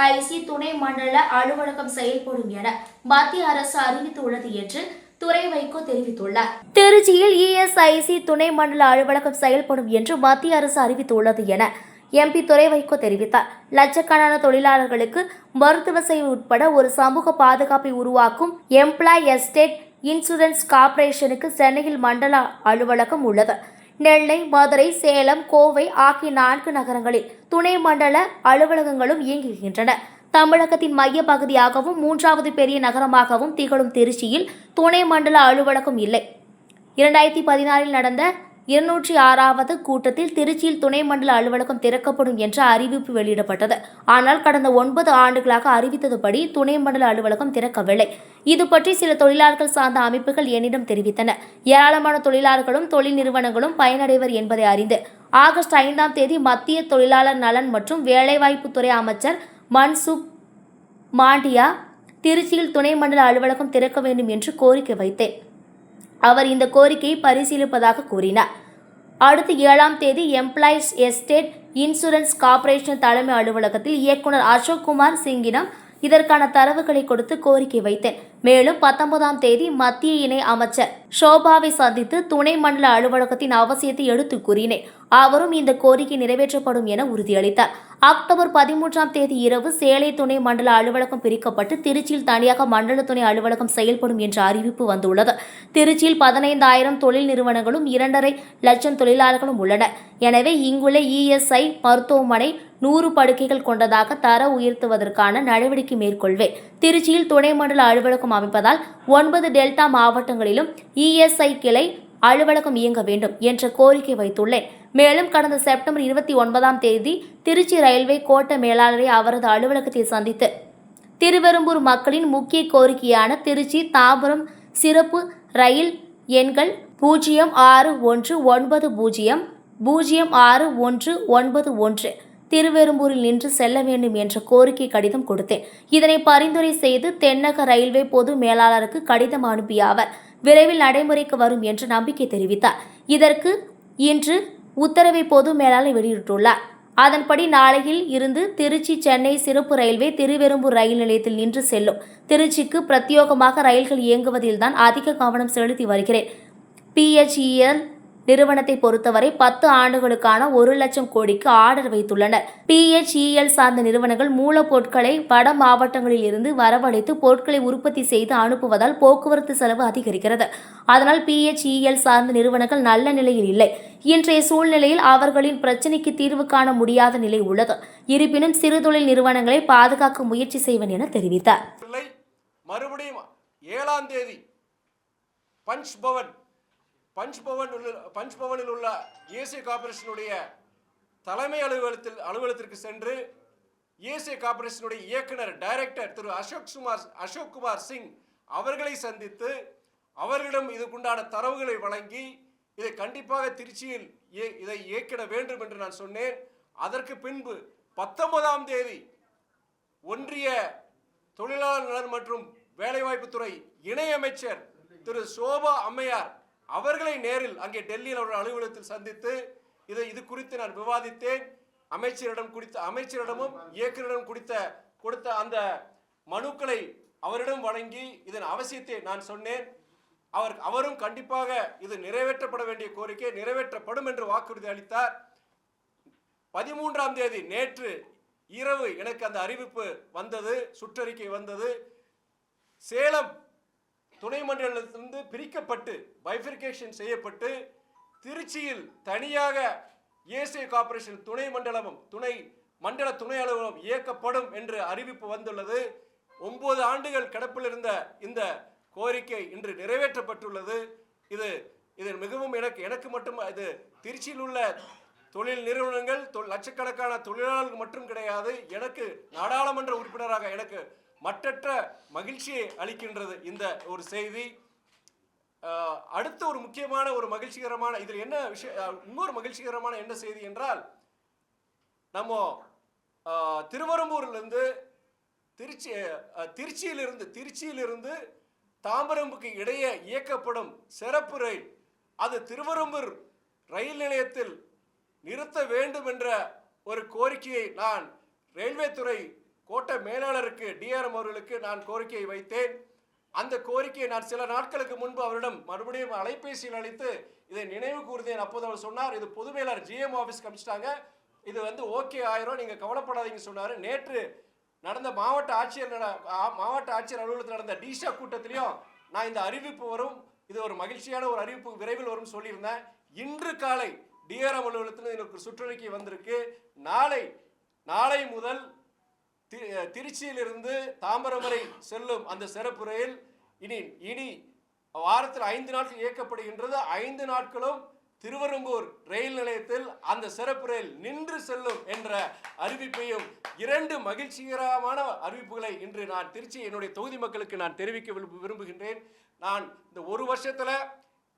ESIC துணை மண்டல அலுவலகம் செயல்படும் என மத்திய அரசு அறிவித்துள்ளது என்று துரை வைகோ தெரிவித்துள்ளார். திருச்சியில் இஎஸ்ஐசி துணை மண்டல அலுவலகம் செயல்படும் என்று மத்திய அரசு அறிவித்துள்ளது என எம்பி துரை வைகோ தெரிவித்தார். லட்சக்கணக்கான தொழிலாளர்களுக்கு மருத்துவ சேவை உட்பட ஒரு சமூக பாதுகாப்பை உருவாக்கும் எம்ப்ளாய் எஸ்டேட் இன்சூரன்ஸ் கார்ப்பரேஷனுக்கு சென்னையில் மண்டல அலுவலகம் உள்ளது. நெல்லை, மதுரை, சேலம், கோவை ஆகிய 4 நகரங்களில் துணை மண்டல அலுவலகங்களும் இயங்குகின்றன. தமிழகத்தின் மைய பகுதியாகவும் 3வது பெரிய நகரமாகவும் திகழும் திருச்சியில் துணை மண்டல அலுவலகம் இல்லை. 2016 நடந்த 206வது கூட்டத்தில் திருச்சியில் துணை மண்டல அலுவலகம் திறக்கப்படும் என்ற அறிவிப்பு வெளியிடப்பட்டது. ஆனால் கடந்த 9 ஆண்டுகளாக அறிவித்ததுபடி துணை மண்டல அலுவலகம் திறக்கவில்லை. இது பற்றி சில தொழிலாளர்கள் சார்ந்த அமைப்புகள் என்னிடம் தெரிவித்தன. ஏராளமான தொழிலாளர்களும் தொழில் நிறுவனங்களும் பயனடைவர் என்பதை அறிந்து ஆகஸ்ட் 5ஆம் தேதி மத்திய தொழிலாளர் நலன் மற்றும் வேலைவாய்ப்புத்துறை அமைச்சர் மன்சுக் மாண்டியா திருச்சியில் துணை மண்டல அலுவலகம் திறக்க வேண்டும் என்று கோரிக்கை வைத்தேன். அவர் இந்த கோரிக்கையை பரிசீலிப்பதாக கூறினார். அடுத்த 7ஆம் தேதி எம்ப்ளாய்ஸ் எஸ்டேட் இன்சூரன்ஸ் கார்ப்பரேஷன் தலைமை அலுவலகத்தில் இயக்குநர் அசோக் குமார் சிங்கிடம் இதற்கான தரவுகளை கொடுத்து கோரிக்கை வைத்தேன். மேலும் 19ஆம் தேதி மத்திய இணை அமைச்சர் ஷோபாவை சந்தித்து துணை மண்டல அலுவலகத்தின் அவசியத்தை எடுத்து கூறினேன். அவரும் இந்த கோரிக்கை நிறைவேற்றப்படும் என உறுதியளித்தார். அக்டோபர் 13ஆம் தேதி இரவு சேலை துணை மண்டல அலுவலகம் பிரிக்கப்பட்டு திருச்சியில் தனியாக மண்டல துணை அலுவலகம் செயல்படும் என்ற அறிவிப்பு வந்துள்ளது. திருச்சியில் 15,000 தொழில் நிறுவனங்களும் 2.5 லட்சம் தொழிலாளர்களும் உள்ளனர். எனவே இங்குள்ள இஎஸ்ஐ மருத்துவமனை 100 படுக்கைகள் கொண்டதாக தர உயர்த்துவதற்கான நடவடிக்கை மேற்கொள்வேன். திருச்சியில் துணை மண்டல அலுவலகம் அமைப்பதால் 9 டெல்டா மாவட்டங்களிலும் இஎஸ்ஐ கிளை அலுவலகம் இயங்க வேண்டும் என்ற கோரிக்கை வைத்துள்ளேன். மேலும் கடந்த செப்டம்பர் 29ஆம் தேதி திருச்சி ரயில்வே கோட்ட மேலாளரை அவரது அலுவலகத்தில் சந்தித்து திருவெரும்பூர் மக்களின் முக்கிய கோரிக்கையான திருச்சி தாம்பரம் சிறப்பு ரயில் எண்கள் 0619006191 திருவெரும்பூரில் நின்று செல்ல வேண்டும் என்ற கோரிக்கை கடிதம் கொடுத்தேன். இதனை பரிந்துரை செய்து தென்னக ரயில்வே பொது மேலாளருக்கு கடிதம் அனுப்பிய அவர் விரைவில் நடைமுறைக்கு வரும் என்று நம்பிக்கை தெரிவித்தார். இதற்கு இன்று உத்தரவை பொது மேலாளர் வெளியிட்டுள்ளார். அதன்படி நாளையில் இருந்து திருச்சி சென்னை சிறப்பு ரயில்வே திருவெரும்பூர் ரயில் நிலையத்தில் நின்று செல்லும். திருச்சிக்கு பிரத்யேகமாக ரயில்கள் இயங்குவதில்தான் அதிக கவனம் செலுத்தி வருகிறேன். பிஹெச்இஎல் நிறுவனத்தை பொறுத்தவரை 10 ஆண்டுகளுக்கான 1 லட்சம் கோடிக்கு ஆர்டர் வைத்துள்ளனர். பிஹெச்இஎல் சார்ந்த நிறுவனங்கள் மூலப்பொருட்களை வட மாவட்டங்களில் இருந்து வரவழைத்து பொருட்களை உற்பத்தி செய்து அனுப்புவதால் போக்குவரத்து செலவு அதிகரிக்கிறது. அதனால் பிஹெச்இஎல் சார்ந்த நிறுவனங்கள் நல்ல நிலையில் இல்லை. இன்றைய சூழ்நிலையில் அவர்களின் பிரச்சினைக்கு தீர்வு காண முடியாத நிலை உள்ளது. இருப்பினும் சிறு தொழில் நிறுவனங்களை பாதுகாக்க முயற்சி செய்வேன் என தெரிவித்தார். மறுபடியும் 7ஆம் தேதி பஞ்ச்பவனில் உள்ள இஎஸ்ஐ கார்ப்பரேஷனுடைய தலைமை அலுவலகத்திற்கு சென்று இஎஸ்ஐ கார்ப்பரேஷனுடைய இயக்குனர் டைரக்டர் திரு அசோக் குமார் சிங் அவர்களை சந்தித்து அவர்களிடம் இதுக்குண்டான தரவுகளை வழங்கி இதை கண்டிப்பாக திருச்சியில் இதை இயக்கிட வேண்டும் என்று நான் சொன்னேன். அதற்கு பின்பு 19ஆம் தேதி ஒன்றிய தொழிலாளர் நலன் மற்றும் வேலைவாய்ப்புத்துறை இணையமைச்சர் திரு ஷோபா அம்மையார் அவர்களை நேரில் அங்கே டெல்லியில் அவர்கள் அலுவலகத்தில் சந்தித்து இது குறித்து நான் விவாதித்தேன். அமைச்சரிடமும் இயக்குநரிடம் கொடுத்த அந்த மனுக்களை அவரிடம் வழங்கி இதன் அவசியத்தை நான் சொன்னேன். அவரும் கண்டிப்பாக இது நிறைவேற்றப்பட வேண்டிய கோரிக்கை நிறைவேற்றப்படும் என்று வாக்குறுதி அளித்தார். 13ஆம் தேதி நேற்று இரவு எனக்கு அந்த அறிவிப்பு வந்தது, சுற்றறிக்கை வந்தது. சேலம் துணை மண்டலத்திலிருந்து பிரிக்கப்பட்டு பைஃபர்கேஷன் செய்யப்பட்டு திருச்சியில் தனியாக இஎஸ்ஐ கார்ப்பரேஷன் துணை மண்டல துணை அலுவலகம் இயக்கப்படும் என்று அறிவிப்பு வந்துள்ளது. 9 ஆண்டுகள் கிடப்பில் இருந்த இந்த கோரிக்கை இன்று நிறைவேற்றப்பட்டுள்ளது. இது மிகவும் எனக்கு மட்டும் இது திருச்சியில் உள்ள தொழில் நிறுவனங்கள் லட்சக்கணக்கான தொழிலாளர்கள் மட்டும் கிடையாது, எனக்கு நாடாளுமன்ற உறுப்பினராக எனக்கு மற்றற்ற மகிழ்ச்சியை அளிக்கின்றது இந்த ஒரு செய்தி. அடுத்த ஒரு முக்கியமான ஒரு மகிழ்ச்சிகரமான இதில் என்ன விஷயம், இன்னொரு மகிழ்ச்சிகரமான என்ன செய்தி என்றால், நம்ம திருவெரும்பூரிலிருந்து திருச்சியிலிருந்து தாம்பரம்புக்கு இடையே இயக்கப்படும் சிறப்பு ரயில் அது திருவெரும்பூர் ரயில் நிலையத்தில் நிறுத்த வேண்டும் என்ற ஒரு கோரிக்கையை நான் ரயில்வே துறை கோட்ட மேலாளருக்கு டிஆர்எம் அவர்களுக்கு நான் கோரிக்கையை வைத்தேன். அந்த கோரிக்கையை நான் சில நாட்களுக்கு முன்பு அவரிடம் மறுபடியும் அலைபேசியில் அழைத்து இதை நினைவு கூர்ந்தேன். அப்போது அவர் சொன்னார், இது பொது மேலாளர் ஜிஎம் ஆஃபீஸ்க்கு அனுப்பிச்சிட்டாங்க, இது வந்து ஓகே ஆயிரும், நீங்கள் கவலைப்படாதீங்க சொன்னார். நேற்று நடந்த மாவட்ட ஆட்சியர் அலுவலகத்தில் நடந்த டிஷா கூட்டத்திலையும் நான் இந்த அறிவிப்பு வரும், இது ஒரு மகிழ்ச்சியான ஒரு அறிவிப்பு விரைவில் வரும் சொல்லியிருந்தேன். இன்று காலை டிஆர்எம் அலுவலகத்தில் எனக்கு சுற்றறிக்கை வந்திருக்கு. நாளை முதல் திருச்சியிலிருந்து தாம்பரம் வரை செல்லும் அந்த சிறப்பு ரயில் இனி வாரத்தில் 5 நாட்கள் இயக்கப்படுகின்றது. 5 நாட்களும் திருவெரும்பூர் ரயில் நிலையத்தில் அந்த சிறப்பு ரயில் நின்று செல்லும் என்ற அறிவிப்பையும் 2 மகிழ்ச்சிகரமான அறிவிப்புகளை இன்று நான் திருச்சி என்னுடைய தொகுதி மக்களுக்கு நான் தெரிவிக்க விரும்புகின்றேன். நான் இந்த ஒரு வருஷத்துல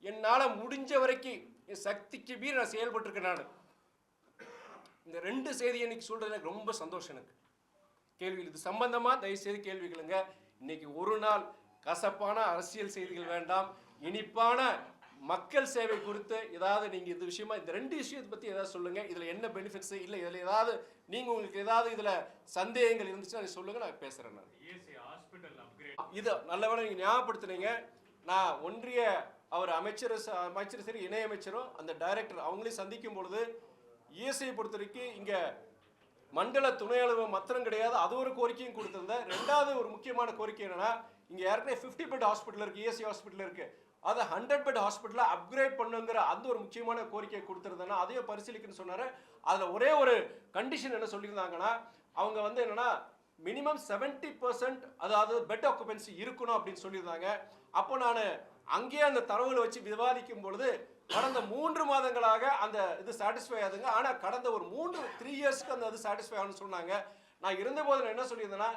என்னால் முடிஞ்ச வரைக்கும் என் சக்திக்கு மீறி நான் செயல்பட்டிருக்கேன். நான் இந்த 2 செய்தியை இன்னைக்கு சொல்றது எனக்கு ரொம்ப சந்தோஷம். எனக்கு கேள்வி இது சம்பந்தமா தயவுசெய்து கேள்விகளுங்க. இன்னைக்கு ஒரு நாள் கசப்பான அரசியல் செய்திகள் வேண்டாம், இனிப்பான மக்கள் சேவை குறித்து ஏதாவது நீங்க இந்த விஷயமா இந்த 2 விஷயத்தை பத்தி ஏதாவது சொல்லுங்க. இதுல என்ன பெனிஃபிட்ஸ் இல்ல, இதுல ஏதாவது நீங்க உங்களுக்கு ஏதாவது இதுல சந்தேகங்கள் இருந்துச்சுன்னா சொல்லுங்க, நான் பேசுறேன். நான் இது நல்லவேளை நீங்க ஞாபகப்படுத்தினீங்க. நான் ஒன்றிய அமைச்சர் சரி இணையமைச்சரும் அந்த டைரக்டர் அவங்களையும் சந்திக்கும் பொழுது இஎஸ்ஐ பொறுத்த வரைக்கும் இங்க மண்டல துணை அலுவலகம் மாத்திரம் கிடையாது, அது ஒரு கோரிக்கையும் கொடுத்திருந்தேன். 2வது ஒரு முக்கியமான கோரிக்கை என்னன்னா, இங்க ஏற்கனவே 50 பெட் ஹாஸ்பிட்டல் இருக்கு, இஎஸ்ஐ ஹாஸ்பிட்டல் இருக்கு, அதை 100 பெட் ஹாஸ்பிட்டலை அப்கிரேட் பண்ணுங்கிற அந்த ஒரு முக்கியமான கோரிக்கையை கொடுத்திருந்தேன்னா அதையும் பரிசீலிக்கணும்னு சொன்னாரு. அதுல ஒரே ஒரு கண்டிஷன் என்ன சொல்லியிருந்தாங்கன்னா, அவங்க வந்து என்னன்னா மினிமம் 70% அதாவது பெட் ஆக்குபென்சி இருக்கணும் அப்படின்னு சொல்லியிருந்தாங்க. அப்போ நான் அங்கேயே அந்த தரவுகளை வச்சு விவாதிக்கும் பொழுது கடந்த 3 மாதங்களாக அந்த இது சாட்டிஸ்ஃபை ஆகுதுங்க. ஆனால் கடந்த ஒரு 3 இயர்ஸ்க்கு அந்த இது சாட்டிஸ்ஃபை ஆகுன்னு சொன்னாங்க. நான் இருந்தபோது நான் என்ன சொல்லியிருந்தேன்னா,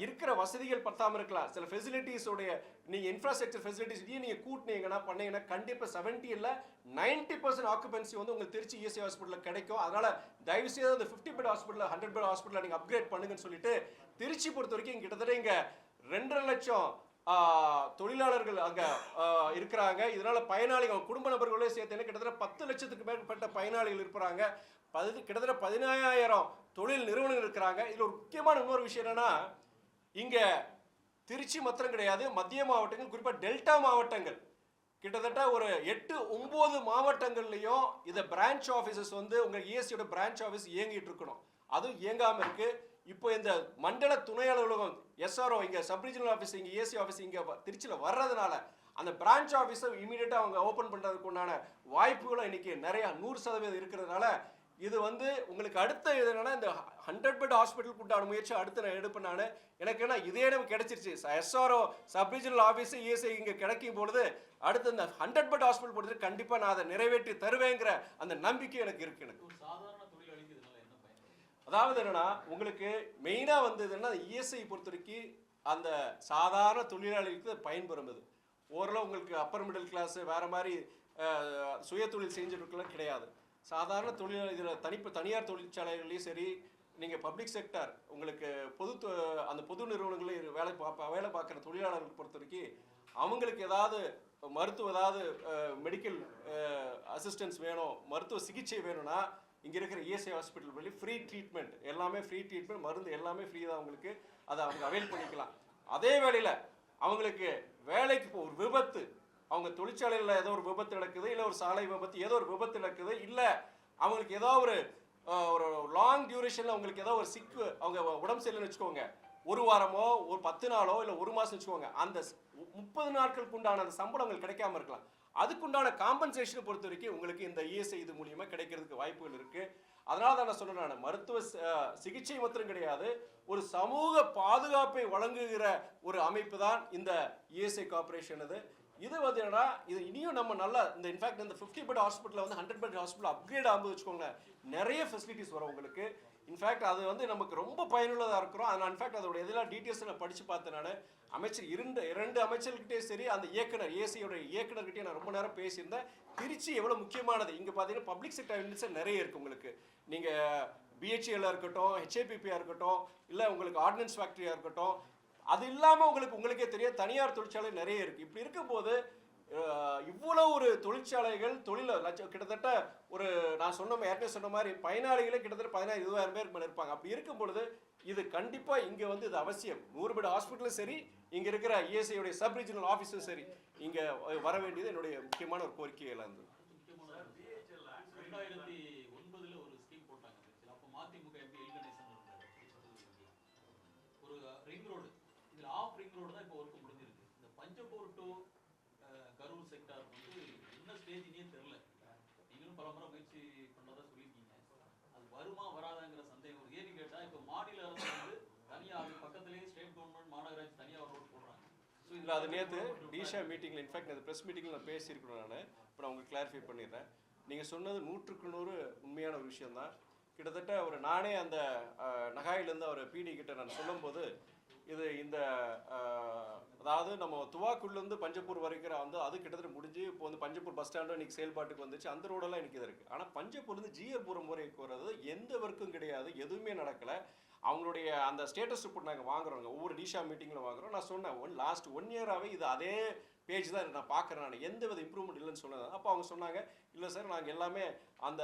இருக்கிற வசதிகள் பத்தாமல் இருக்கலாம், சில ஃபெசிலிட்டிஸோடைய நீங்கள் இன்ஃப்ராஸ்ட்ரக்சர் ஃபெசிலிட்டிஸ் நீங்கள் கூட்டினீங்கன்னா பண்ணீங்கன்னா கண்டிப்பாக 70 இல்லை 90% ஆக்குபென்சி வந்து உங்களுக்கு திருச்சி இஎஸ்ஐ ஹாஸ்பிட்டலில் கிடைக்கும். அதனால் தயவுசெய்து அந்த 50 பெட் ஹாஸ்பிட்டலில் 100 பெட் ஹாஸ்பிட்டலில் நீங்கள் அப்கிரேட் பண்ணுங்கன்னு சொல்லிட்டு திருச்சி பொறுத்த வரைக்கும் கிட்டத்தட்ட இங்கே 2.5 லட்சம் தொழிலாளர்கள் அங்க இருக்கிறாங்க. இதனால பயனாளிகள் குடும்ப நபர்களே சேர்த்து கிட்டத்தட்ட 10 லட்சத்துக்கு மேற்பட்ட பயனாளிகள் இருக்கிறாங்க. கிட்டத்தட்ட 15,000 தொழில் நிறுவனங்கள் இருக்கிறாங்க. இதுல ஒரு முக்கியமான இன்னொரு விஷயம் என்னன்னா, இங்க திருச்சி மாத்திரம் கிடையாது, மத்திய மாவட்டங்கள் குறிப்பா டெல்டா மாவட்டங்கள் கிட்டத்தட்ட ஒரு 8-9 மாவட்டங்கள்லயும் இந்த பிரான்ச் ஆபீசஸ் வந்து உங்க இஎஸ்சியோட பிரான்ச் ஆபீஸ் இயங்கிட்டு இருக்கணும். அதுவும் இயங்காம இருக்கு. இப்போ இந்த மண்டல துணை அலுவலகம் எஸ்ஆர்ஓ இங்க சப் ரீஜனல் ஆஃபீஸ் இங்க ஏசி ஆஃபீஸ் இங்க திருச்சியில் வர்றதுனால அந்த பிரான்ச் ஆஃபீஸை இமீடியட்டாக அவங்க ஓப்பன் பண்ணுறதுக்கு உண்டான வாய்ப்புகளும் இன்னைக்கு நிறைய 100% இருக்கிறதுனால இது வந்து உங்களுக்கு அடுத்த இது என்னன்னா, இந்த 100 பெட் ஹாஸ்பிட்டலுக்கு உண்டான முயற்சி அடுத்து நான் எடுப்பேன். நான் எனக்கு என்ன இதே இடம் கிடைச்சிருச்சு, SRO sub regional office ESI இங்கே கிடைக்கும் பொழுது அடுத்து இந்த 100 பெட் ஹாஸ்பிட்டல் போடுறது கண்டிப்பாக நான் அதை நிறைவேற்றி தருவேங்கிற அந்த நம்பிக்கை எனக்கு இருக்கு. எனக்கு அதாவது என்னன்னா, உங்களுக்கு மெயினாக வந்து என்னன்னா இஎஸ்ஐ பொறுத்த வரைக்கும் அந்த சாதாரண தொழிலாளிகளுக்கு பயன்பெறும். இது ஓரளவு உங்களுக்கு அப்பர் மிடில் கிளாஸ் வேற மாதிரி சுய தொழில் செஞ்சுருக்கலாம் கிடையாது. சாதாரண தொழில் இதில் தனியார் தொழிற்சாலைகள்லையும் சரி, நீங்கள் பப்ளிக் செக்டர் உங்களுக்கு அந்த பொது நிறுவனங்களையும் வேலை பார்க்குற தொழிலாளர்கள் பொறுத்த வரைக்கும் அவங்களுக்கு ஏதாவது ஏதாவது மெடிக்கல் அசிஸ்டன்ஸ் வேணும், மருத்துவ சிகிச்சை வேணும்னா இங்கே இருக்கிற இஎஸ்ஐ ஹாஸ்பிட்டல் வழி ஃப்ரீ ட்ரீட்மெண்ட், எல்லாமே ஃப்ரீ ட்ரீட்மெண்ட், மருந்து எல்லாமே ஃப்ரீ தான் அவங்களுக்கு, அதை அவங்க அவைல் பண்ணிக்கலாம். அதே வேளையில் அவங்களுக்கு வேலைக்கு இப்போ ஒரு விபத்து, அவங்க தொழிற்சாலையில் ஏதோ ஒரு விபத்து நடக்குது, இல்லை ஒரு சாலை விபத்து ஏதோ ஒரு விபத்து நடக்குது, இல்லை அவங்களுக்கு ஏதோ ஒரு லாங் டியூரேஷனில் அவங்களுக்கு ஏதோ ஒரு சிக்கு அவங்க உடம்பு சரியில்லைன்னு வச்சுக்கோங்க, ஒரு வாரமோ ஒரு 10 நாளோ இல்லை ஒரு மாதம் வச்சுக்கோங்க, அந்த 30 நாட்களுக்கு உண்டான அந்த சம்பளம் உங்களுக்கு கிடைக்காம இருக்கலாம். அதுக்குண்டான காம்பன்சேஷனை பொறுத்த வரைக்கும் உங்களுக்கு இந்த இஎஸ்ஐ இது மூலியமா கிடைக்கிறதுக்கு வாய்ப்புகள் இருக்கு. அதனால தான் நான் சொன்னேன், மருத்துவ சிகிச்சை மாத்திரம் கிடையாது, ஒரு சமூக பாதுகாப்பை வழங்குகிற ஒரு அமைப்பு தான் இந்த இஎஸ்ஐ கார்பரேஷன். இது வந்து என்னன்னா, இது இனியும் நம்ம நல்லா இந்த இன்ஃபேக்ட் இந்த 50 பெட் ஹாஸ்பிட்டல் வந்து 100 பெட் ஹாஸ்பிட்டல் அப்கிரேட் ஆகும்போது வச்சுக்கோங்க, நிறைய ஃபெசிலிட்டிஸ் வரும் உங்களுக்கு. இன்ஃபேக்ட் அது வந்து நமக்கு ரொம்ப பயனுள்ளதாக இருக்கிறோம். அதனால் இன்ஃபேக்ட் அதோட எதெல்லாம் டீட்டெயில்ஸ் நான் படித்து பார்த்தேன். நான் அமைச்சர் இரண்டு அமைச்சர்கிட்டே சரி, அந்த இயக்குனர் ஏசியோட இயக்குனர்கிட்டே நான் ரொம்ப நேரம் பேசியிருந்தேன். திருச்சி எவ்வளோ முக்கியமானது, இங்கே பார்த்தீங்கன்னா பப்ளிக் செக்டர் யூனிட்ஸ் நிறைய இருக்குது உங்களுக்கு. நீங்கள் பிஹெச்ஏல இருக்கட்டும், ஹெச்ஏபிபியாக இருக்கட்டும், இல்லை உங்களுக்கு ஆர்டினன்ஸ் ஃபேக்ட்ரியாக இருக்கட்டும், அது இல்லாமல் உங்களுக்கே தெரியும் தனியார் தொழிற்சாலை நிறைய இருக்குது. இப்படி இருக்கும்போது இவ்வளோ ஒரு தொழிற்சாலைகள் கிட்டத்தட்ட ஒரு நான் ஏற்கனவே சொன்ன மாதிரி பயனாளிகளே கிட்டத்தட்ட 15,000-20,000 பேருக்கு மேலே இருப்பாங்க. அப்படி இருக்கும் பொழுது இது கண்டிப்பாக இங்கே வந்து இது அவசியம். 100 பெட் ஹாஸ்பிட்டலும் சரி, இங்கே இருக்கிற இஎஸ்ஐயுடைய சப் ரீஜனல் ஆஃபீஸும் சரி, இங்கே வர வேண்டியது என்னுடைய முக்கியமான ஒரு கோரிக்கைகள் இருந்தது. 2009 ஒரு ஸ்கீம் போட்டாங்க. அப்போ மதிமுக எம்பி எல் கணேசன் இருந்தார். ஒரு ரிங் ரோடு, இதில் ஆஃப் ரிங் ரோடு தான் இப்போ ஒர்க் முடிஞ்சிருக்கு. இந்த பஞ்சப்பூர் டு கரூர் செக்டார் வந்து என்ன ஸ்டேஜ்னே தெரியல. நீங்களும் பல முறை முயற்சி பண்ணதா சொல்லியிருக்கீங்க. அது வருமா வராதாங்கிற சந்தேகம் ஒரு ஏன்னு கேட்டால், இப்போ மாநில அரசு வந்து தனியாக அது பக்கத்துலேயே ஸ்டேட் கவர்மெண்ட் மாநகராட்சி தனியாக ஒரு ரோடு போடுறாங்க. ஸோ இதில் அது நேற்று டிஷா மீட்டிங்கில், இன்ஃபேக்ட் அது ப்ரெஸ் மீட்டிங்கில் நான் பேசியிருக்கணும். நான் இப்போ நான் உங்களுக்கு கிளாரிஃபை பண்ணிடுறேன். நீங்கள் சொன்னது 100க்கு 100 உண்மையான ஒரு விஷயந்தான். கிட்டத்தட்ட ஒரு நானே அந்த நகாயிலேருந்து அவர் பிடி கிட்ட நான் சொல்லும்போது, இது இந்த அதாவது நம்ம துவாக்குள்ளேருந்து பஞ்சப்பூர் வரைக்கும் வந்து அது கிட்டத்தட்ட முடிஞ்சு இப்போ வந்து பஞ்சப்பூர் பஸ் ஸ்டாண்டும் இன்றைக்கி செயல்பாட்டுக்கு வந்துச்சு. அந்த ரோடெல்லாம் எனக்கு இது இருக்குது. ஆனால் பஞ்சப்பூர்லேருந்து ஜிஆர்புரம் வரைக்கும் வர்றது எந்த ஒர்க்கும் கிடையாது, எதுவுமே நடக்கலை. அவங்களுடைய அந்த ஸ்டேட்டஸ் ரிப்போர்ட் நாங்கள் வாங்குறோங்க, ஒவ்வொரு டிஷா மீட்டிங்கில் வாங்குறோம். நான் சொன்னேன் லாஸ்ட் 1 இயராகவே இது அதே பேஜ் தான் நான் பார்க்குறேன், நான் எந்த வித இம்ப்ரூவ்மெண்ட் இல்லைன்னு சொன்னேன். அப்போ அவங்க சொன்னாங்க, இல்லை சார் நாங்கள் எல்லாமே அந்த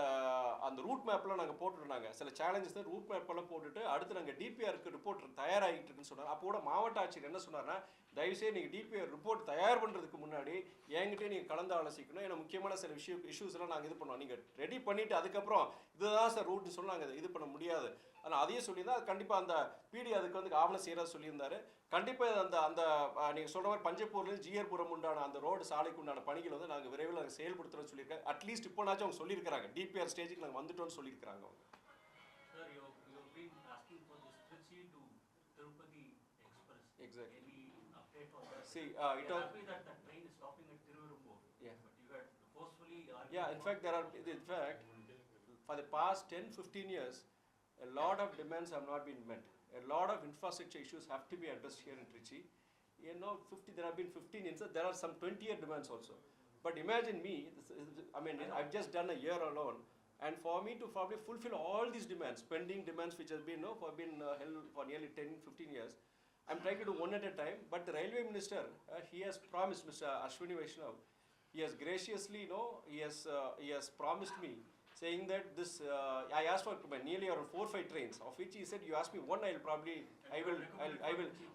அந்த ரூட் மேப்லாம் நாங்கள் போட்டுருந்தாங்க, சில சேலஞ்சஸ் தான் ரூட் மேப்பெல்லாம் போட்டுட்டு அடுத்து நாங்கள் டிபிஆருக்கு ரிப்போர்ட் தயாராகிட்டு இருக்குன்னு சொன்னாங்க. அப்போ கூட மாவட்ட ஆட்சியர் என்ன சொன்னார்னா, தயவுசெய்து நீங்கள் டிபிஆர் ரிப்போர்ட் தயார் பண்ணுறதுக்கு முன்னாடி என்கிட்டே நீங்கள் கலந்து ஆலோசிக்கணும், ஏன்னா முக்கியமான சில இஷ்யூஸ்லாம் நாங்கள் இது பண்ணுவோம், நீங்கள் ரெடி பண்ணிவிட்டு அதுக்கப்புறம் இதுதான் சார் ரூட்னு சொல்லி நாங்கள் இது பண்ண முடியாது. ஆனால் அதையும் சொல்லியிருந்தா அது கண்டிப்பாக அந்த பிடி அதுக்கு வந்து ஆவணம் செய்கிறதா சொல்லியிருந்தாரு. கண்டிப்பாக அந்த அந்த நீங்கள் சொல்கிற மாதிரி பஞ்சப்பூர்லேருந்து ஜிஆர்புரம் உண்டான அந்த ரோடு சாலைக்கு உண்டான பணிகள் வந்து நாங்கள் விரைவில் நாங்கள் செயல்படுத்துகிறோம்னு சொல்லியிருக்காங்க. அட்லீஸ்ட் இப்போனாச்சும் அவங்க சொல்லியிருக்கிறாங்க, டிபிஆர் ஸ்டேஜுக்கு நாங்கள் வந்துட்டோம்னு சொல்லியிருக்கிறாங்க அவங்க. Sir, you've been asking for this Trichy to Tirupati Express. Exactly. Any update on that? See, We are happy that the train is stopping at Tiruvurambur. Yeah. But you had forcefully argued. Yeah, in fact, for the past 10-15 years, a lot of demands have not been met. A lot of infrastructure issues have to be addressed here in Trichy. You know, there have been 15 instances. There are some 20-year demands also. But imagine me, I've just done a year alone, and for me to probably fulfill all these demands, pending demands which have been held for nearly 10-15 years, I'm trying to do one at a time. But the railway minister, he has promised, Mr. Ashwini Vaishnav, he has graciously, he has promised me, saying that this, I asked for nearly around 4-5 trains, of which he said, you asked me one, I will,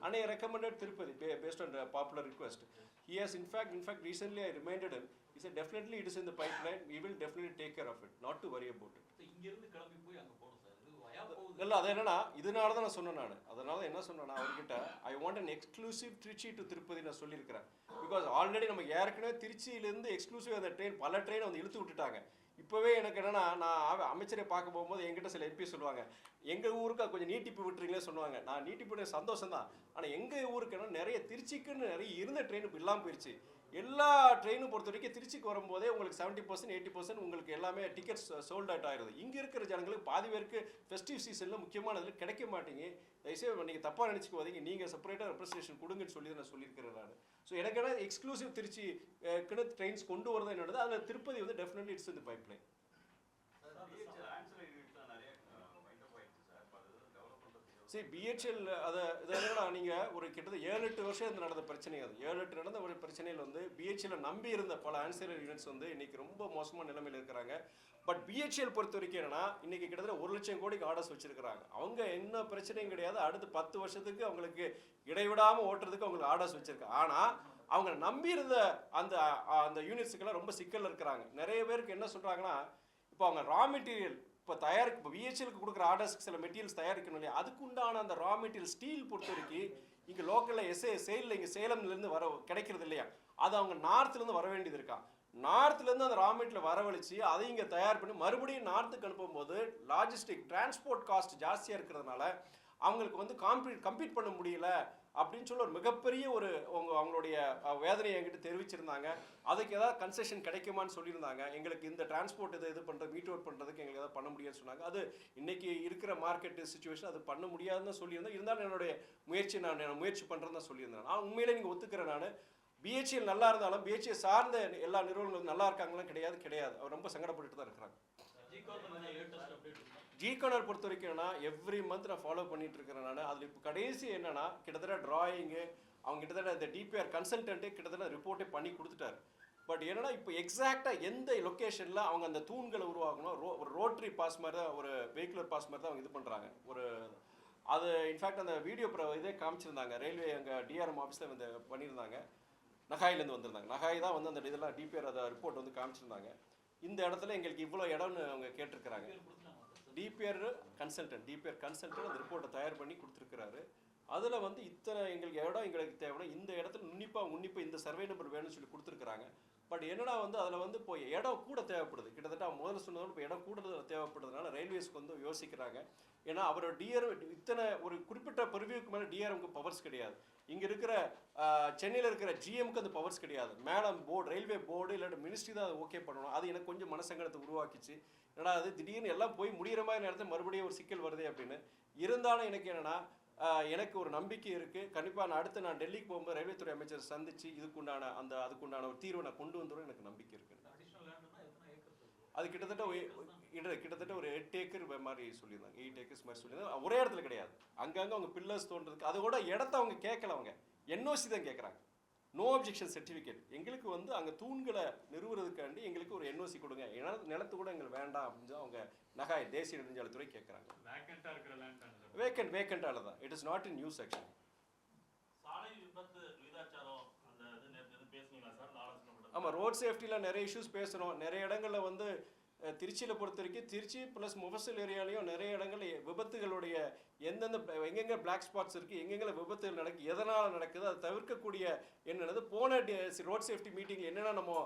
and I recommended Tirupati based on popular request. He has, in fact, recently I reminded him, he said, definitely it is in the pipeline, we will definitely take care of it, not to worry about it. இங்கிருந்து கிளம்பி போய் அங்கே போகணும் sir. இது வயா போகுது. இல்லை, அது என்னன்னா, இதனால தான் நான் சொன்னேன். அதனால என்ன சொன்னேன்னா, அவர்கிட்ட I want an exclusive Trichy to Tirupati நான் சொல்லியிருக்கிறேன். பிகாஸ் ஆல்ரெடி நம்ம ஏற்கனவே திருச்சியிலேருந்து எக்ஸ்க்ளூசிவ் அந்த ட்ரெயின் பல ட்ரெயினை வந்து இழுத்து விட்டுட்டாங்க. இப்போவே எனக்கு என்னன்னா, நான் அமைச்சரை பார்க்க போகும்போது என்கிட்ட சில எம்பி சொல்லுவாங்க, எங்கள் ஊருக்கு கொஞ்சம் நீட்டிப்பு விட்டுறீங்களே சொல்லுவாங்க. நான் நீட்டிப்பு சந்தோஷம் தான், ஆனால் எங்கள் ஊருக்கு என்ன நிறைய திருச்சிக்குன்னு நிறைய இருந்த ட்ரெயின் இப்போ இல்லாமல் போயிடுச்சு. எல்லா ட்ரெயினும் பொறுத்த வரைக்கும் திருச்சிக்கு வரும்போதே உங்களுக்கு 70% 80% உங்களுக்கு எல்லாமே டிக்கெட்ஸ் சோல்ட் அவுட் ஆயிடுது. இங்கே இருக்கிற ஜனங்களுக்கு பாதி பேருக்கு ஃபெஸ்டிவ் சீசனில் முக்கியமானதில் கிடைக்க மாட்டேங்க. தயவுசெய்து நீங்கள் தப்பாக நினச்சிக்குவாதீங்க, நீங்கள் செப்பரேட்டாக ரெப்ரஸன்டேஷன் கொடுங்கன்னு சொல்லி நான் சொல்லியிருக்கிறேன் நான். ஸோ எனக்கு என்ன எக்ஸ்க்ளூசிவ் திருச்சி ட்ரெயின்ஸ் கொண்டு வரது என்னது, அதில் திருப்பதி வந்து டெஃபினெட்லி இட்ஸ் இந்த பைப்லைன். சரி, பிஹெச்எல் அதை என்னன்னா, நீங்கள் ஒரு கிட்டத்தட்ட 7-8 வருஷம் இது நடந்த பிரச்சனை. அது 7-8 நடந்த ஒரு பிரச்சனையில் வந்து பிஹெச்எல் நம்பி இருந்த பல ஆன்சரரி யூனிட்ஸ் வந்து இன்னைக்கு ரொம்ப மோசமான நிலைமையில் இருக்கிறாங்க. பட் பிஹெச்எல் பொறுத்த வரைக்கும் என்னன்னா, இன்னைக்கு கிட்டத்தட்ட 1 லட்சம் கோடிக்கு ஆர்டர்ஸ் வச்சிருக்கிறாங்க. அவங்க என்ன பிரச்சனையும் கிடையாது, அடுத்து 10 வருஷத்துக்கு அவங்களுக்கு இடைவிடாமல் ஓட்டுறதுக்கு அவங்களுக்கு ஆர்டர்ஸ் வச்சிருக்காங்க. ஆனால் அவங்க நம்பி இருந்த அந்த அந்த யூனிட்ஸுக்கெல்லாம் ரொம்ப சிக்கல் இருக்கிறாங்க. நிறைய பேருக்கு என்ன சொல்கிறாங்கன்னா, இப்போ அவங்க ரா மெட்டீரியல் இப்போ பிஹெச்எலுக்கு கொடுக்குற ஆர்டர்ஸ்க்கு சில மெட்டீரியல்ஸ் தயாரிக்கணும் இல்லையா, அதுக்கு உண்டான அந்த ரா மெட்டீரியல் ஸ்டீல் பொறுத்த வரைக்கும் இங்கே லோக்கலில் சேலில் இங்கே சேலம்லேருந்து கிடைக்கிறது இல்லையா, அது அவங்க நார்த்துலேருந்து வர வேண்டியது இருக்கா. நார்த்துலேருந்து அந்த ரா மெட்டீரியல் வரவழைச்சி அதை இங்கே தயார் பண்ணி மறுபடியும் நார்த்துக்கு அனுப்பும்போது லாஜிஸ்டிக் டிரான்ஸ்போர்ட் காஸ்ட் ஜாஸ்தியாக இருக்கிறதுனால அவங்களுக்கு வந்து கம்பீட் பண்ண முடியல அப்படின்னு சொல்லி ஒரு மிகப்பெரிய அவங்களுடைய வேதனையை என்கிட்ட தெரிவிச்சிருந்தாங்க. அதுக்கு ஏதாவது கன்செஷன் கிடைக்குமான்னு சொல்லியிருந்தாங்க. எங்களுக்கு இந்த டிரான்ஸ்போர்ட் இது பண்ணுறது மீட் அவுட் பண்ணுறதுக்கு எங்களுக்கு ஏதாவது பண்ண முடியாதுன்னு சொன்னாங்க. அது இன்னைக்கு இருக்கிற மார்க்கெட் சுச்சுவேஷன் அது பண்ண முடியாதுன்னு சொல்லியிருந்தேன். இருந்தாலும் என்னுடைய நான் முயற்சி பண்ணுறேன்னு தான் சொல்லியிருந்தேன். நான் உண்மையிலே நீங்கள் ஒத்துக்கிறேன். நான் பிஹெச்எல் நல்லா இருந்தாலும் பிஹெச்எல் சார்ந்த எல்லா நிறுவனங்களும் நல்லா இருக்காங்களும் கிடையாது. அவர் ரொம்ப சங்கடப்பட்டு தான் இருக்கிறாங்க. ஜிகார்னர் பொறுத்த வரைக்கும்னா எவ்ரி மந்த் நான் ஃபாலோ பண்ணிட்டு இருக்கிறேன் நான். அதில் இப்போ கடைசி என்னன்னா, கிட்டத்தட்ட டிராயிங்கு அவங்க கிட்டத்தட்ட இந்த டிபிஆர் கன்சல்டன்ட்டே கிட்டத்தட்ட ரிப்போர்ட்டே பண்ணி கொடுத்துட்டாரு. பட் என்னன்னா, இப்போ எக்ஸாக்டாக எந்த லொக்கேஷனில் அவங்க அந்த தூண்களை உருவாக்கணும், ஒரு ரோட்ரி பாஸ் மாதிரி தான், ஒரு வெஹிகுலர் பாஸ் மாதிரி தான் அவங்க இது பண்ணுறாங்க. அது இன்ஃபேக்ட் அந்த வீடியோ இதே காமிச்சிருந்தாங்க, ரயில்வே அங்கே டிஆர்எம் ஆஃபீஸில் வந்து பண்ணியிருந்தாங்க. நகாயிலேருந்து வந்திருந்தாங்க. நகாய் தான் வந்து அந்த இதெல்லாம் டிபிஆர் அதை ரிப்போர்ட் வந்து காமிச்சிருந்தாங்க. இந்த இடத்துல எங்களுக்கு இவ்வளோ இடம்னு அவங்க கேட்டிருக்கிறாங்க. டிபிஆர் கன்சல்டன்ட் அந்த ரிப்போர்ட்டை தயார் பண்ணி கொடுத்துருக்கிறாரு. அதில் வந்து இத்தனை எங்களுக்கு இடம் எங்களுக்கு தேவைன்னா இந்த இடத்துல உன்னிப்பாக இந்த சர்வே நம்பர் வேணும்னு சொல்லி கொடுத்துருக்குறாங்க. பட் என்னன்னா வந்து அதில் வந்து இப்போ இடம் கூட தேவைப்படுது. கிட்டத்தட்ட முதல்ல சொன்னதோட இப்போ இடம் கூட தேவைப்படுறதுனால ரயில்வேஸ்க்கு வந்து யோசிக்கிறாங்க. ஏன்னா அவரோட இத்தனை ஒரு குறிப்பிட்ட பர்வியூக்கு மேலே டிஆர்எம்க்கு பவர்ஸ் கிடையாது. இங்கே இருக்கிற சென்னையில் இருக்கிற ஜிஎம்க்கு அந்த பவர்ஸ் கிடையாது. மேலே போர்டு, ரயில்வே போர்டு இல்லாட்டி மினிஸ்ட்ரி தான் அதை ஓகே பண்ணணும். அது எனக்கு கொஞ்சம் மனசங்கடத்தை உருவாக்கிச்சு. ஏன்னா அது திடீர்னு எல்லாம் போய் முடிகிற மாதிரி நேரத்தில் மறுபடியும் ஒரு சிக்கல் வருது அப்படின்னு. இருந்தாலும் எனக்கு என்னென்னா எனக்கு ஒரு நம்பிக்கை இருக்குது. கண்டிப்பாக நான் டெல்லிக்கு போகும்போது ரயில்வே துறை அமைச்சர் சந்தித்து அதுக்குண்டான ஒரு தீர்வை நான் கொண்டு வந்துடும் எனக்கு நம்பிக்கை இருக்குது. அது கிட்டத்தட்ட ஒரு 8 ஏக்கர் மாதிரி சொல்லியிருந்தாங்க. 8 ஏக்கர்ஸ் மாதிரி சொல்லியிருந்தாங்க. ஒரே இடத்துல கிடையாது, அங்கங்கே அவங்க பில்லர்ஸ் தோன்றதுக்கு அதோட இடத்த அவங்க கேட்கல. அவங்க என்ஓசி தான் கேட்குறாங்க. No objection certificate. எங்களுக்கு வந்து அங்கே தூண்களை நிறுவுறதுக்காண்டி எங்களுக்கு ஒரு என்ஓசி கொடுங்க, ஏன்னா நிலத்து கூட எங்களுக்கு வேண்டாம் அப்படின்னு அவங்க நகாய் தேசிய நெடுஞ்சாலைத்துறை கேட்குறாங்க. வேக்கண்டால தான். It is not in use actually. சாலை விபத்து விகிதாச்சாரம் அந்த இது பேசுனீங்களா சார்? ஆமாம், ரோட் சேஃப்டியில் நிறைய இஷ்யூஸ் பேசுகிறோம். நிறைய இடங்களில் வந்து திருச்சியில் பொறுத்த வரைக்கும் திருச்சி ப்ளஸ் முஃபஸல் ஏரியாலையும் நிறைய இடங்களில் விபத்துகளுடைய எங்கெங்கே பிளாக் ஸ்பாட்ஸ் இருக்குது, எங்கெங்கே விபத்துகள் நடக்குது, எதனால் நடக்குது, அதை தவிர்க்கக்கூடிய என்னென்னது போன ரோட் சேஃப்டி மீட்டிங்கில் என்னென்ன நம்ம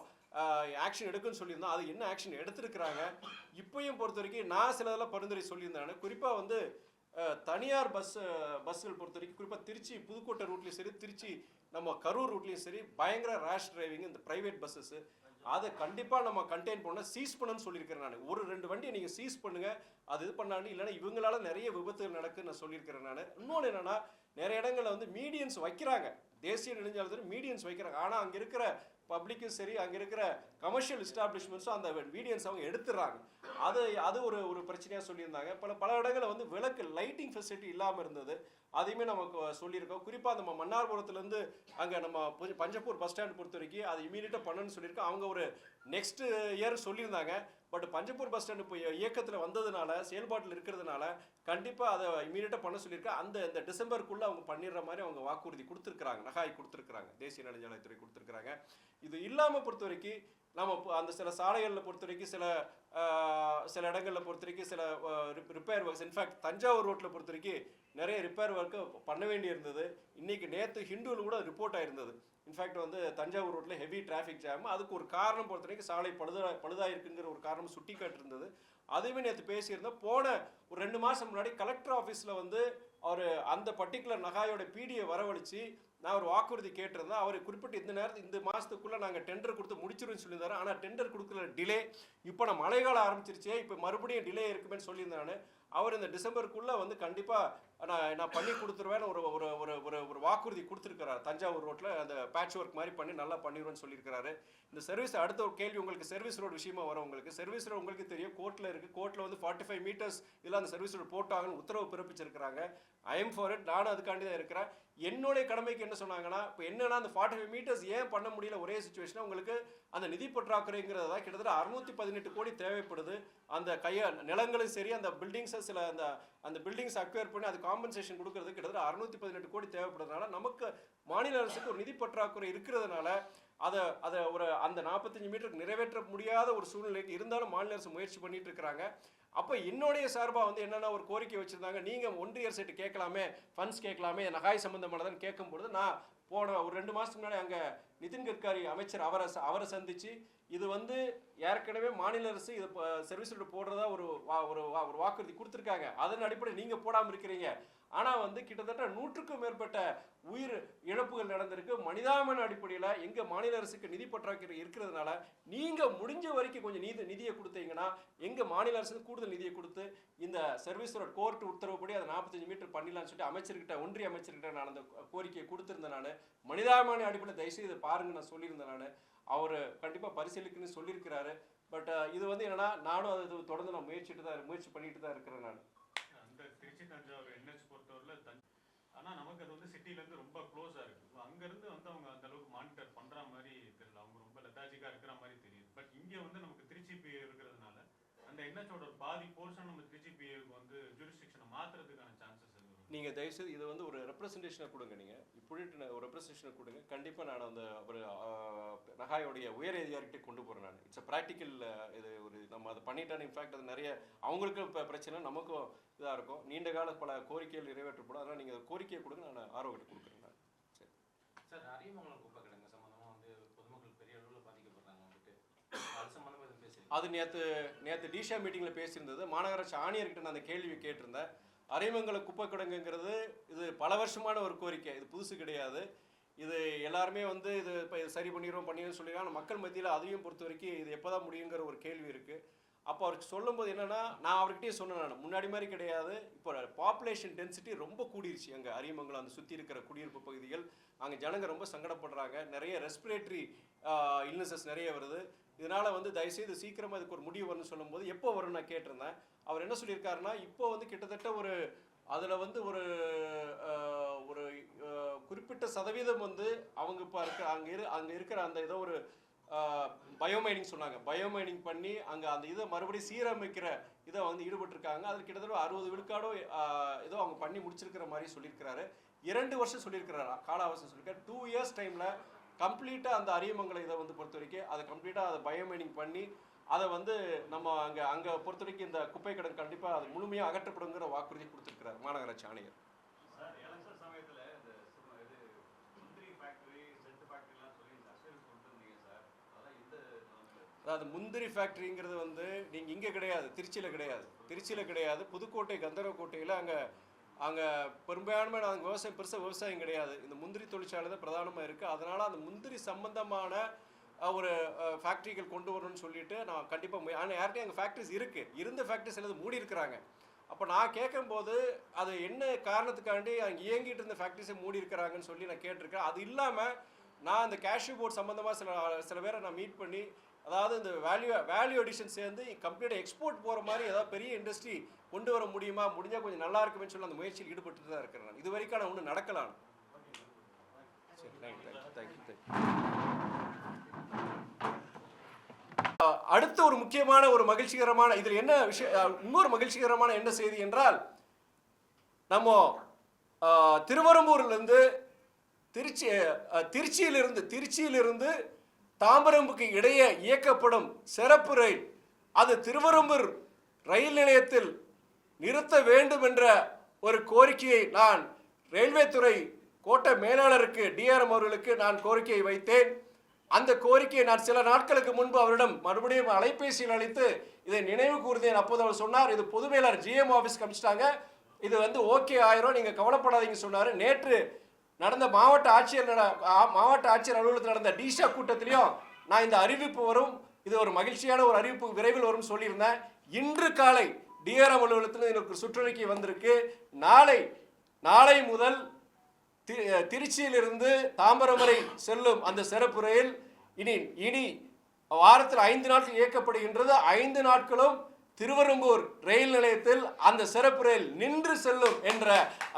ஆக்ஷன் எடுக்குன்னு சொல்லியிருந்தோம். அது என்ன ஆக்ஷன் எடுத்துருக்குறாங்க. இப்போயும் பொறுத்த வரைக்கும் நான் சிலதெல்லாம் பரிந்துரை சொல்லியிருந்தேன். குறிப்பாக வந்து தனியார் பஸ்ஸுகள் பொறுத்த வரைக்கும் குறிப்பாக திருச்சி புதுக்கோட்டை ரூட்லேயும் சரி, திருச்சி நம்ம கரூர் ரூட்லேயும் சரி, பயங்கர ரேஷ் டிரைவிங் இந்த ப்ரைவேட் பஸ்ஸஸ் அதை கண்டிப்பாக நம்ம கண்டெயின் பண்ண சீஸ் பண்ணணும்னு சொல்லியிருக்கிறேன். நான் ஒரு 2 வண்டியை நீங்கள் சீஸ் பண்ணுங்கள், அது இது பண்ணாண்டு இல்லைன்னா இவங்களால நிறைய விபத்துகள் நடக்குன்னு நான் சொல்லியிருக்கிறேன். நான் இன்னொன்று என்னென்னா நிறைய இடங்களில் வந்து மீடியன்ஸ் வைக்கிறாங்க, தேசிய நெடுஞ்சாலைத்துறை மீடியன்ஸ் வைக்கிறாங்க. ஆனால் அங்கே இருக்கிற பப்ளிக்கும் சரி, அங்கே இருக்கிற கமர்ஷியல் எஸ்டாப்ளிஷ்மெண்ட்ஸும் அந்த மீடியன்ஸ் அவங்க எடுத்துடுறாங்க. அது ஒரு பிரச்சனையாக சொல்லியிருந்தாங்க. பல இடங்களில் வந்து விளக்கு லைட்டிங் ஃபெசிலிட்டி இல்லாமல் இருந்தது. அதையுமே நமக்கு சொல்லியிருக்கோம். குறிப்பாக நம்ம மன்னார்புரத்துலேருந்து அங்கே நம்ம பஞ்சப்பூர் பஸ் ஸ்டாண்ட் பொறுத்த வரைக்கும் அது இமீடியட்டாக பண்ணணும்னு சொல்லியிருக்கோம். அவங்க ஒரு நெக்ஸ்ட் இயர் சொல்லியிருந்தாங்க. பட் பஞ்சப்பூர் பஸ் ஸ்டாண்டு இப்போ இயக்கத்தில் வந்ததுனால, செயல்பாட்டில் இருக்கிறதுனால கண்டிப்பாக அதை இமீடியட்டாக பண்ண சொல்லியிருக்கேன். இந்த டிசம்பருக்குள்ளே அவங்க பண்ணிடுற மாதிரி அவங்க வாக்குறுதி கொடுத்துருக்குறாங்க, நகாய் கொடுத்துருக்குறாங்க, தேசிய நெடுஞ்சாலைத்துறை கொடுத்துருக்குறாங்க. இது இல்லாமல் பொறுத்த வரைக்கும் நம்ம அந்த சில சாலைகளில் பொறுத்த வரைக்கும் சில இடங்களில் பொறுத்த வரைக்கும் சில ரிப்பேர் ஒர்க்ஸ், இன்ஃபேக்ட் தஞ்சாவூர் ரோட்டில் பொறுத்த வரைக்கும் நிறைய ரிப்பேர் ஒர்க்கு பண்ண வேண்டி இருந்தது. நேற்று ஹிந்துவில் கூட ரிப்போர்ட் ஆயிருந்தது. இன்ஃபேக்ட் வந்து தஞ்சாவூர் ரோட்டில் ஹெவி டிராஃபிக் ஜாம். அதுக்கு ஒரு காரணம் பொறுத்த வரைக்கும் சாலை பழுதாயிருக்குங்கிற ஒரு காரணம் சுட்டி காட்டிருந்தது. அதுவுமே நேற்று பேசியிருந்தோம். போன ஒரு 2 மாதம் முன்னாடி கலெக்டர் ஆஃபீஸில் வந்து அவர் அந்த பர்டிகுலர் நகாயோட பிடியை வரவழைச்சு நான் ஒரு வாக்குறுதி கேட்டிருந்தேன். அவர் குறிப்பிட்டு இந்த மாதத்துக்குள்ளே நாங்கள் டெண்டர் கொடுத்து முடிச்சிருன்னு சொல்லியிருந்தாரு. ஆனால் டெண்டர் கொடுக்கல, டிலே. இப்போ நான் மழைக்காலம் ஆரம்பிச்சிருச்சே, இப்போ மறுபடியும் டிலே இருக்குமேன்னு சொல்லியிருந்தேன். அவர் இந்த டிசம்பருக்குள்ளே வந்து கண்டிப்பாக நான் பண்ணி கொடுத்துருவேன்னு ஒரு வாக்குறுதி கொடுத்துருக்கிறார். தஞ்சாவூர் ரோட்டில் அந்த பேட்ச் ஒர்க் மாதிரி பண்ணி நல்லா பண்ணிடுவேன்னு சொல்லியிருக்கிறாரு. இந்த சர்வீஸ் அடுத்த ஒரு கேள்வி உங்களுக்கு சர்வீஸ் ரோடு விஷயமா வரும். சர்வீஸ் ரோடு உங்களுக்கு தெரியும், கோர்ட்டில் இருக்குது. கோர்ட்டில் வந்து 45 மீட்டர்ஸ் இதெல்லாம் அந்த சர்வீஸ் ரோடு போட்டாங்கன்னு உத்தரவு பிறப்பிச்சிருக்கிறாங்க. I am for it. நானும் அதுக்காண்டி தான் இருக்கிறேன். என்னுடைய கடமைக்கு என்ன சொன்னாங்கன்னா, இப்போ என்னன்னா அந்த 45 மீட்டர்ஸ் ஏன் பண்ண முடியல ஒரே சுச்சுவேஷனாக உங்களுக்கு அந்த நிதி பற்றாக்குறைங்கிறது தான் கிட்டத்தட்ட 618 கோடி தேவைப்படுது. அந்த நிலங்களும் சரி, அந்த பில்டிங்ஸை சில அந்த பில்டிங்ஸ் அக்வயர் பண்ணி அது காம்பன்சேஷன் கொடுக்கறது கிட்டத்தட்ட 618 கோடி தேவைப்படுறதுனால நமக்கு மாநில அரசுக்கு ஒரு நிதி பற்றாக்குறை இருக்கிறதுனால அதை அந்த 45 மீட்டருக்கு நிறைவேற்ற முடியாத ஒரு சூழ்நிலைக்கு இருந்தாலும் மாநில அரசு முயற்சி பண்ணிட்டு இருக்கிறாங்க. அப்போ என்னுடைய சார்பாக வந்து என்னென்ன ஒரு கோரிக்கை வச்சுருந்தாங்க, நீங்கள் ஒன்றிய அரசு கேட்கலாமே, ஃபண்ட்ஸ் கேட்கலாமே, நகாய் சம்பந்தமானதான் கேட்கும்பொழுது நான் போன ஒரு 2 மாதத்துக்கு முன்னாடி அங்கே நிதின் கட்காரி அமைச்சர் அவரை சந்தித்து இது வந்து ஏற்கனவே மாநில அரசு இது சர்வீஸ் ரோடு போடுறதா ஒரு வாக்குறுதி கொடுத்துருக்காங்க. அதன் அடிப்படையில் நீங்கள் போடாமல் இருக்கிறீங்க. ஆனால் வந்து கிட்டத்தட்ட 100க்கும் மேற்பட்ட உயிர் இழப்புகள் நடந்திருக்கு. மனிதாபிமான அடிப்படையில் எங்கள் மாநில அரசுக்கு நிதி பற்றாக்குறை இருக்கிறதுனால நீங்கள் முடிஞ்ச வரைக்கும் கொஞ்சம் நிதியை கொடுத்தீங்கன்னா எங்கள் மாநில அரசுக்கு கூடுதல் நிதியை கொடுத்து இந்த சர்வீஸ் ரோட் கோர்ட் உத்தரவுப்படி அதை 45 மீட்டர் பண்ணிடலாம்னு சொல்லிட்டு ஒன்றிய அமைச்சர்கிட்ட நான் அந்த கோரிக்கையை கொடுத்துருந்தேன். நான் மனிதாபிமான அடிப்படையில் தயவுசெய்து இதை பாருங்க நான் சொல்லியிருந்தேன். நான் அவர் கண்டிப்பாக பரிசீலிக்குன்னு சொல்லியிருக்கிறாரு. பட் இது வந்து என்னன்னா நானும் அது தொடர்ந்து நான் முயற்சி பண்ணிட்டு தான் இருக்கிறேன். நான் அந்த திருச்சி தஞ்சாவூர் என்ஹெச் பொறுத்தவரையில் ஆனால் நமக்கு அது வந்து சிட்டிலேருந்து ரொம்ப க்ளோஸாக இருக்குது. அங்கேருந்து வந்து அவங்க அந்த அளவுக்கு மானிட்டர் பண்ணுற மாதிரி தெரியல. அவங்க ரொம்ப லெத்தாஜிக்காக இருக்கிற மாதிரி தெரியுது. பட் இங்கே வந்து நமக்கு திருச்சி பிஏ இருக்கிறதுனால அந்த என்ஹெச்சோட பாதி போர்ஷன் நம்ம திருச்சி பிஏவுக்கு வந்து ஜூரிஸ்டிக்ஷனை மாற்றுறதுக்கான சான்சஸ் இருக்கு. நீங்கள் தயவுசெய்து இதை வந்து ஒரு ரெப்ரசன்டேஷனை கொடுங்க. நீங்கள் இப்படி ஒரு ரெப்ரசன்டேஷனை கொடுங்க. கண்டிப்பாக நான் அந்த ஒரு நகாயோடைய உயர் அதிகாரிகிட்டே கொண்டு போகிறேன். நான் இட்ஸ் ப்ராக்டிக்கல். இது ஒரு நம்ம அதை பண்ணிட்டோன்னு இன்ஃபேக்ட் அது நிறைய அவங்களுக்கும் இப்போ பிரச்சனை, நமக்கும் இதாக இருக்கும். நீண்ட கால பல கோரிக்கைகள் நிறைவேற்றப்படும். அதனால் நீங்கள் கோரிக்கையை கொடுங்க, நான் ஆர்வகிட்ட கொடுக்குறேன். நான் சரி சார், அரியமங்கலம் குப்பை கிடங்கு சம்மந்தமாக வந்து பொதுமக்கள் பெரிய அளவில் பாதிக்கப்படுறாங்க. வந்துட்டு அது சம்மந்தமாக எதுவும் பேசுகிறேன். அது நேற்று டிஷா மீட்டிங்கில் பேசியிருந்தது. மாநகராட்சி ஆணையர்கிட்ட நான் அந்த கேள்வி கேட்டிருந்தேன். அரியமங்கல குப்பை கிடங்குங்கிறது இது பல வருஷமான ஒரு கோரிக்கை, இது புதுசு கிடையாது. இது எல்லாருமே வந்து இது இப்போ சரி பண்ணிடுவோம் சொல்லிடுறாங்க. மக்கள் மத்தியில் அதையும் பொறுத்த வரைக்கும் இது எப்போ தான் முடியுங்கிற ஒரு கேள்வி இருக்குது. அப்போ அவருக்கு சொல்லும்போது என்னென்னா, நான் அவர்கிட்டயே சொன்னேன், நான் முன்னாடி மாதிரி கிடையாது. இப்போ பாப்புலேஷன் டென்சிட்டி ரொம்ப கூடிருச்சு. அங்கே அரியமங்கலம் அந்த சுற்றி இருக்கிற குடியிருப்பு பகுதிகள், அங்கே ஜனங்க ரொம்ப சங்கடப்படுறாங்க. நிறைய ரெஸ்பிரேட்டரி இல்னஸஸ் நிறைய வருது. இதனால் வந்து தயவுசெய்து சீக்கிரமாக இதுக்கு ஒரு முடிவு வரும்னு சொல்லும்போது எப்போ வரும்னு நான் கேட்டிருந்தேன். அவர் என்ன சொல்லியிருக்காருன்னா, இப்போ வந்து கிட்டத்தட்ட ஒரு அதில் வந்து ஒரு குறிப்பிட்ட சதவீதம் வந்து அவங்க இப்போ இருக்க அங்கே இருக்கிற அந்த ஏதோ ஒரு பயோமைனிங் சொன்னாங்க. பயோமைனிங் பண்ணி அங்கே அந்த இதை மறுபடியும் சீரமைக்கிற இதை வந்து ஈடுபட்டிருக்காங்க. அதில் கிட்டத்தட்ட 60 விழுக்காடோ ஏதோ அவங்க பண்ணி முடிச்சிருக்கிற மாதிரி சொல்லியிருக்கிறாரு. 2 வருஷம் சொல்லியிருக்கிறாரு கால அவகாசம் சொல்லியிருக்காரு. 2 இயர்ஸ் டைமில் கம்ப்ளீட்டாக அந்த அரியமங்கலம் இதை வந்து பொறுத்த வரைக்கும் அதை கம்ப்ளீட்டாக அதை பயோமைனிங் பண்ணி அதை வந்து நம்ம அங்கே பொறுத்த வரைக்கும் இந்த குப்பை கிடங்கு கண்டிப்பாக அது முழுமையாக அகற்றப்படுங்கிற வாக்குறுதி கொடுத்துருக்கிறார் மாநகராட்சி ஆணையர். சார், எலெக்ஷன் சமயத்தில் இந்த இது முந்திரி ஃபேக்டரி, சென்ட் ஃபேக்டரிலாம் சொல்லி அசூரன்ஸ் கொடுத்துருந்தீங்க சார். அதெல்லாம் அதாவது முந்திரி ஃபேக்ட்ரிங்கிறது வந்து நீங்கள் இங்கே கிடையாது, திருச்சியில் கிடையாது. புதுக்கோட்டை கந்தரவக்கோட்டையில் அங்கே பெரும்பான்மையான அங்கே பெருசாக விவசாயம் கிடையாது. இந்த முந்திரி தொழிற்சாலை தான் பிரதானமாக இருக்குது. அதனால் அந்த முந்திரி சம்பந்தமான ஒரு ஃபேக்ட்ரிகள் கொண்டு வரணும்னு சொல்லிட்டு நான் கண்டிப்பாக ஆனால் யார்கிட்டையும் அங்கே ஃபேக்ட்ரிஸ் இருக்குது, இருந்த ஃபேக்ட்ரிஸ் எல்லாது மூடி இருக்கிறாங்க. அப்போ நான் கேட்கும்போது அது என்ன காரணத்துக்காண்டி அங்கே இயங்கிட்டு இருந்த ஃபேக்ட்ரிஸை மூடி இருக்கிறாங்கன்னு சொல்லி நான் கேட்டிருக்கேன். அது இல்லாமல் நான் அந்த கேஷ்யூ போர்ட் சம்மந்தமாக சில பேரை நான் மீட் பண்ணி, அதாவது இந்த வேல்யூ அடிஷன் சேர்ந்து கம்ப்ளீட்டாக எக்ஸ்போர்ட் போகிற மாதிரி ஏதாவது பெரிய இண்டஸ்ட்ரி கொண்டு வர முடியுமா, முடிஞ்சால் கொஞ்சம் நல்லா இருக்குமே சொல்லி அந்த முயற்சியில் ஈடுபட்டு தான் இருக்கிறேன். நான் இது வரைக்கும் நான் ஒன்றும் நடக்கலாம். சரி, தேங்க்யூ. அடுத்த ஒரு முக்கியமான ஒரு மகிழ்ச்சிகரமான இதில் என்ன விஷயம், இன்னொரு மகிழ்ச்சிகரமான என்ன செய்தி என்றால், நம்ம திருவரம்பூர்லேருந்து திருச்சியிலிருந்து தாம்பரம்புக்கு இடையே இயக்கப்படும் சிறப்பு ரயில் அது திருவரம்பூர் ரயில் நிலையத்தில் நிறுத்த வேண்டும் என்ற ஒரு கோரிக்கையை நான் ரயில்வே துறை கோட்ட மேலாளருக்கு டிஆர்எம் அவர்களுக்கு நான் கோரிக்கையை வைத்தேன். அந்த கோரிக்கையை நான் சில நாட்களுக்கு முன்பு அவரிடம் மறுபடியும் அலைபேசியில் அழைத்து இதை நினைவு கூர்ந்தேன். அப்போது அவர் சொன்னார், இது பொது மேலாளர் ஜிஎம் ஆஃபீஸ்க்கு அனுப்பிச்சிட்டாங்க, இது வந்து ஓகே ஆயிரும், நீங்கள் கவலைப்படாதீங்க சொன்னார். நேற்று நடந்த மாவட்ட ஆட்சியர் அலுவலகத்தில் நடந்த டிஷா கூட்டத்திலையும் நான் இந்த அறிவிப்பு வரும், இது ஒரு மகிழ்ச்சியான ஒரு அறிவிப்பு விரைவில் வரும் சொல்லியிருந்தேன். இன்று காலை டிஆர்எம் அலுவலகத்தில் எனக்கு சுற்றறிக்கை வந்திருக்கு. நாளை முதல் திருச்சியிலிருந்து தாம்பரம் வரை செல்லும் அந்த சிறப்பு ரயில் இனி வாரத்தில் 5 நாட்கள் இயக்கப்படுகின்றது. 5 நாட்களும் திருவரம்பூர் ரயில் நிலையத்தில் அந்த சிறப்பு ரயில் நின்று செல்லும் என்ற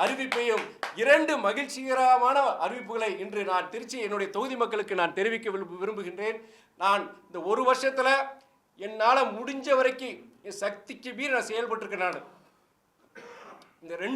அறிவிப்பையும் 2 மகிழ்ச்சிகரமான அறிவிப்புகளை இன்று நான் திருச்சி என்னுடைய தொகுதி மக்களுக்கு நான் தெரிவிக்க விரும்புகின்றேன். நான் இந்த 1 வருஷத்தில் என்னால் முடிஞ்ச வரைக்கும் என் சக்திக்கு மீறி நான் செயல்பட்டிருக்கேன். நான் இந்த 2